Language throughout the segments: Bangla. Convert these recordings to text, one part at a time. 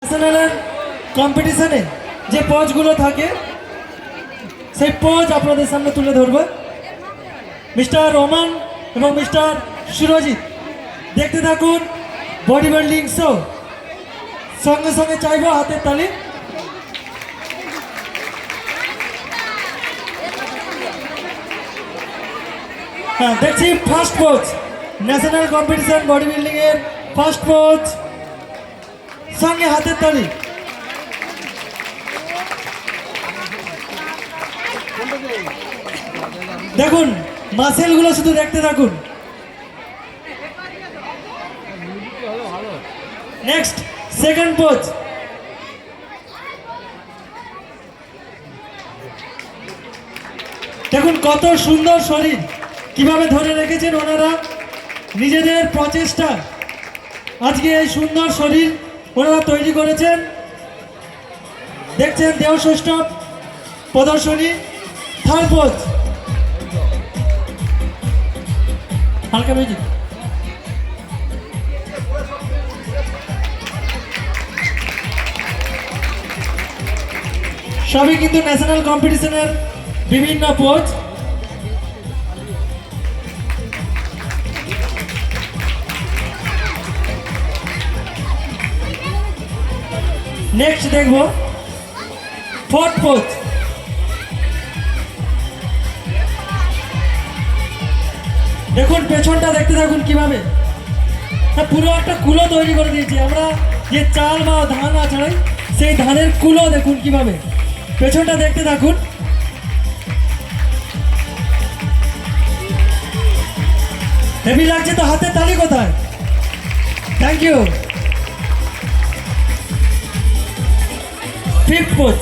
ন্যাশনালের কম্পিটিশনে যে পজগুলো থাকে সেই পজ আপনাদের সামনে তুলে ধরবো। মিস্টার রোমান এবং মিস্টার সুরজিৎ দেখতে থাকুন বডি বিল্ডিং শো। সঙ্গে সঙ্গে চাইবো হাতের তালি। হ্যাঁ, দেখছি first pose, national competition body building এর ফার্স্ট পোজ, সঙ্গে হাতের তালি। দেখুন মাসেল গুলো শুধু দেখতে থাকুন। Next second pose. দেখুন কত সুন্দর শরীর, কিভাবে ধরে রেখেছেন ওনারা নিজেদের প্রচেষ্টা। আজকে এই সুন্দর শরীর ওনারা তৈরি করেছেন। দেখছেন দেহসৌষ্ঠব প্রদর্শনী। থার্ড পোজ, হালকা মিউজিক। সবই কিন্তু ন্যাশনাল কম্পিটিশনের বিভিন্ন পোজ। নেক্সট দেখব ফোর্থ পোজ। দেখুন পেছনটা দেখতে থাকুন কিভাবে পুরো একটা কুলো তৈরি করে দিয়েছি আমরা। যে চাল বা ধান আছে সেই ধানের কুলো দেখুন কিভাবে, পেছনটা দেখতে থাকুন। হেভি লাগছে তো, হাতের তালি কোথায়? Thank you. Fifth pose.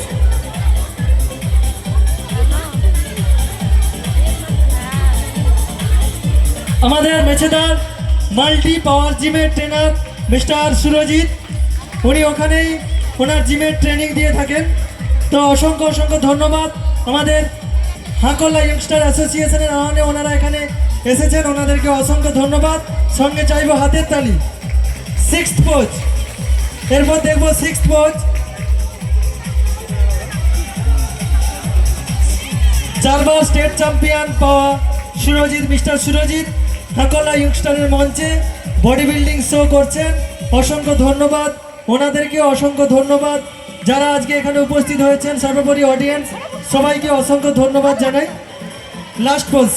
আমাদের মেছেদার মাল্টি পাওয়ার জিমের ট্রেনার মিস্টার সুরজিৎ, উনি ওখানেই ওনার জিমের ট্রেনিং দিয়ে থাকেন। তো অসংখ্য অসংখ্য ধন্যবাদ। আমাদের হাকলা ইয়ংস্টার অ্যাসোসিয়েশনের আহ্বানে ওনারা এখানে এসেছেন, ওনাদেরকে অসংখ্য ধন্যবাদ। সঙ্গে চাইবো হাতের তালি। Sixth pose. এরপর দেখবো সিক্সথ পোজ। 4 বার স্টেট চ্যাম্পিয়ন পাওয়া সুরজিৎ, মিস্টার সুরজিৎ হাকলা ইয়ংস্টারের মঞ্চে বডি বিল্ডিং শো করছেন। অসংখ্য ধন্যবাদ ওনাদেরকে, অসংখ্য ধন্যবাদ যারা আজকে এখানে উপস্থিত হয়েছেন। সর্বোপরি অডিয়েন্স সবাইকে অসংখ্য ধন্যবাদ জানাই। Last pose,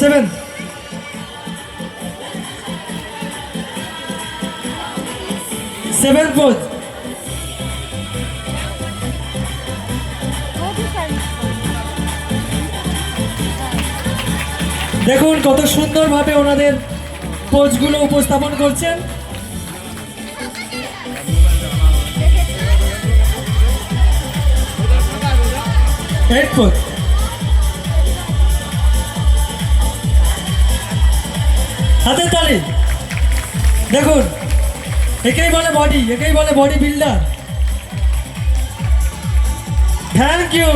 seventh pose. দেখুন কত সুন্দরভাবে ওনাদের পোজগুলো উপস্থাপন করছেন। Eight pose. হাতের তালি। দেখুন একেই বলে বডি, একেই বলে বডি বিল্ডার। Thank you.